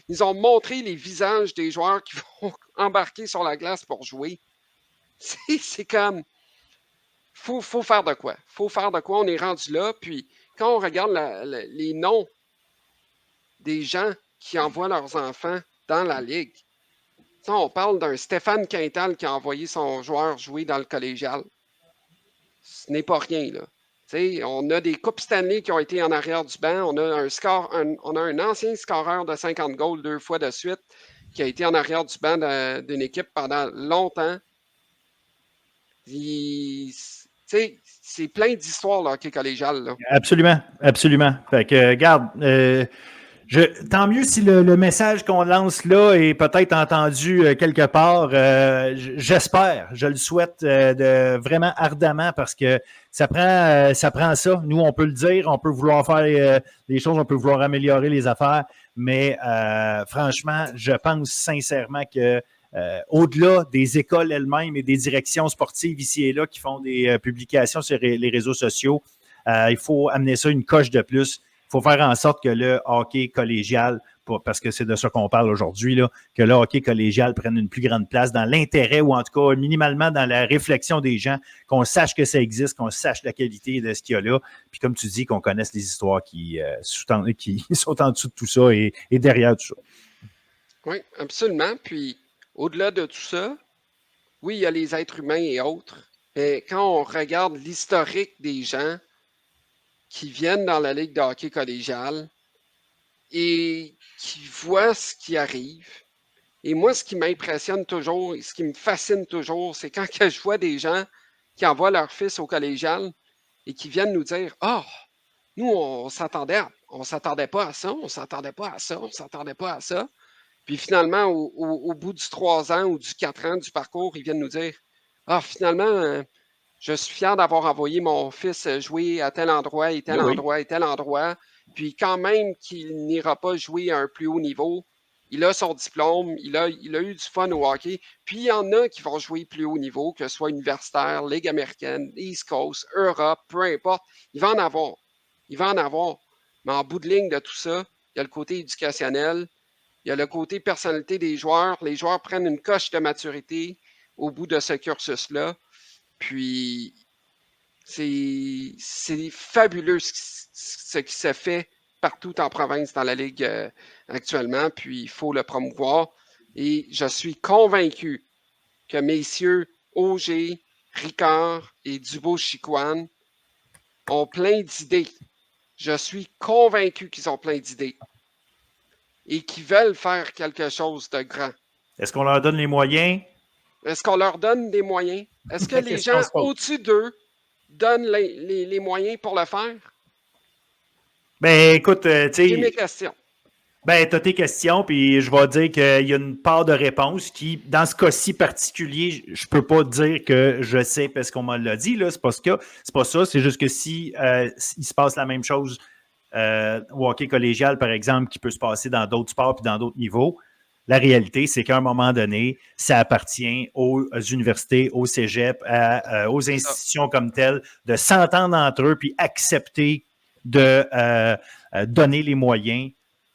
ils ont montré les visages des joueurs qui vont embarquer sur la glace pour jouer. C'est comme, faut faire de quoi. Faut faire de quoi, on est rendu là. Puis quand on regarde les noms des gens qui envoient leurs enfants dans la ligue, on parle d'un Stéphane Quintal qui a envoyé son joueur jouer dans le collégial. Ce n'est pas rien, là. T'sais, on a des Coupes Stanley qui ont été en arrière du banc. On a un ancien scoreur de 50 goals 2 fois de suite qui a été en arrière du banc d'une équipe pendant longtemps. C'est plein d'histoires, le hockey collégial. Là. Absolument, absolument. Fait que, regarde, tant mieux si le message qu'on lance là est peut-être entendu quelque part. J'espère, je le souhaite vraiment ardemment parce que ça prend ça. Nous, on peut le dire, on peut vouloir faire des choses, on peut vouloir améliorer les affaires, mais franchement, je pense sincèrement que au-delà des écoles elles-mêmes et des directions sportives ici et là qui font des publications sur les réseaux sociaux, il faut amener ça une coche de plus. Il faut faire en sorte que le hockey collégial, parce que c'est de ça qu'on parle aujourd'hui, là, que le hockey collégial prenne une plus grande place dans l'intérêt ou en tout cas minimalement dans la réflexion des gens, qu'on sache que ça existe, qu'on sache la qualité de ce qu'il y a là, puis comme tu dis, qu'on connaisse les histoires qui sont en dessous de tout ça et derrière tout ça. Oui, absolument. Puis au-delà de tout ça, oui, il y a les êtres humains et autres, mais quand on regarde l'historique des gens qui viennent dans la Ligue de hockey collégial et qui voient ce qui arrive. Et moi, ce qui m'impressionne toujours et ce qui me fascine toujours, c'est quand je vois des gens qui envoient leur fils au collégial et qui viennent nous dire « Ah, nous, on s'attendait pas à ça, on s'attendait pas à ça, on s'attendait pas à ça. » Puis finalement, au bout du 3 ans ou du 4 ans du parcours, ils viennent nous dire « Ah, finalement, je suis fier d'avoir envoyé mon fils jouer à tel endroit et tel endroit et tel endroit. Puis quand même qu'il n'ira pas jouer à un plus haut niveau, il a son diplôme, il a eu du fun au hockey. Puis il y en a qui vont jouer plus haut niveau, que ce soit universitaire, Ligue américaine, East Coast, Europe, peu importe. Il va en avoir. Il va en avoir. Mais en bout de ligne de tout ça, il y a le côté éducationnel, il y a le côté personnalité des joueurs. Les joueurs prennent une coche de maturité au bout de ce cursus-là. Puis, c'est fabuleux ce qui se fait partout en province dans la Ligue actuellement. Puis, il faut le promouvoir. Et je suis convaincu que messieurs Auger, Ricard et Dubois-Chicoine ont plein d'idées. Je suis convaincu qu'ils ont plein d'idées. Et qu'ils veulent faire quelque chose de grand. Est-ce qu'on leur donne les moyens? Est-ce qu'on leur donne des moyens? Est-ce que les gens au-dessus d'eux donnent les moyens pour le faire? Ben, écoute, tu sais. C'est mes questions. Ben, tu as tes questions, puis je vais dire qu'il y a une part de réponse qui, dans ce cas-ci particulier, je peux pas dire que je sais parce qu'on me l'a dit, là, c'est pas ça, c'est juste que si il se passe la même chose au hockey collégial, par exemple, qui peut se passer dans d'autres sports puis dans d'autres niveaux, la réalité, c'est qu'à un moment donné, ça appartient aux universités, aux cégeps, aux institutions comme telles, de s'entendre entre eux puis accepter de donner les moyens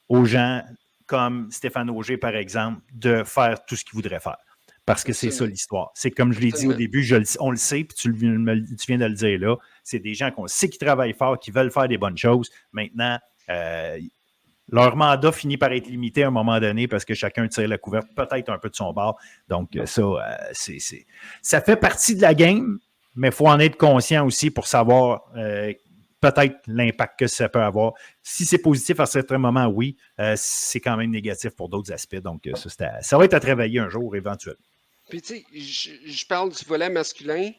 aux gens comme Stéphane Auger, par exemple, de faire tout ce qu'ils voudraient faire. Parce que c'est ça l'histoire. C'est comme je l'ai dit au début, on le sait, puis tu viens de le dire là, c'est des gens qu'on sait qui travaillent fort, qui veulent faire des bonnes choses. Maintenant, leur mandat finit par être limité à un moment donné parce que chacun tire la couverte peut-être un peu de son bord. Donc, ça fait partie de la game, mais il faut en être conscient aussi pour savoir peut-être l'impact que ça peut avoir. Si c'est positif à certains moments, oui, c'est quand même négatif pour d'autres aspects. Donc, ça va être à travailler un jour éventuellement. Puis, tu sais, je parle du volet masculin,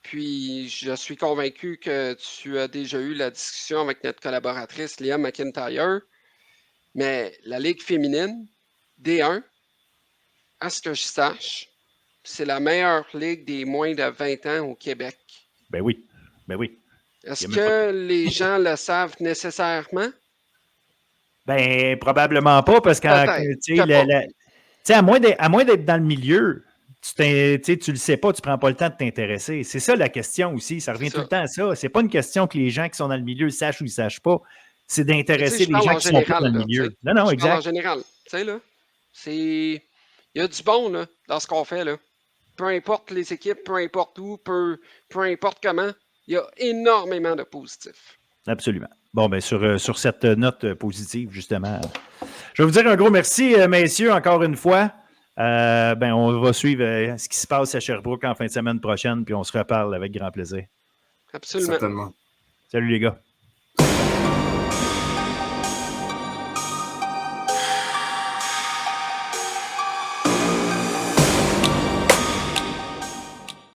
puis je suis convaincu que tu as déjà eu la discussion avec notre collaboratrice Léa McIntyre, mais la Ligue féminine, D1, à ce que je sache, c'est la meilleure ligue des moins de 20 ans au Québec. Ben oui. Est-ce que les gens le savent nécessairement? Ben, probablement pas, parce que à moins d'être dans le milieu, tu le sais pas, tu prends pas le temps de t'intéresser. C'est ça la question aussi. Ça revient tout le temps à ça. C'est pas une question que les gens qui sont dans le milieu sachent ou ils sachent pas. C'est d'intéresser les gens qui sont pas dans le milieu. Non, exact. En général, tu sais, là, il y a du bon là, dans ce qu'on fait, là. Peu importe les équipes, peu importe où, peu importe comment, il y a énormément de positifs. Absolument. Bon, bien, sur cette note positive, justement, je vais vous dire un gros merci, messieurs, encore une fois. On va suivre ce qui se passe à Sherbrooke en fin de semaine prochaine, puis on se reparle avec grand plaisir. Absolument. Certainement. Salut les gars.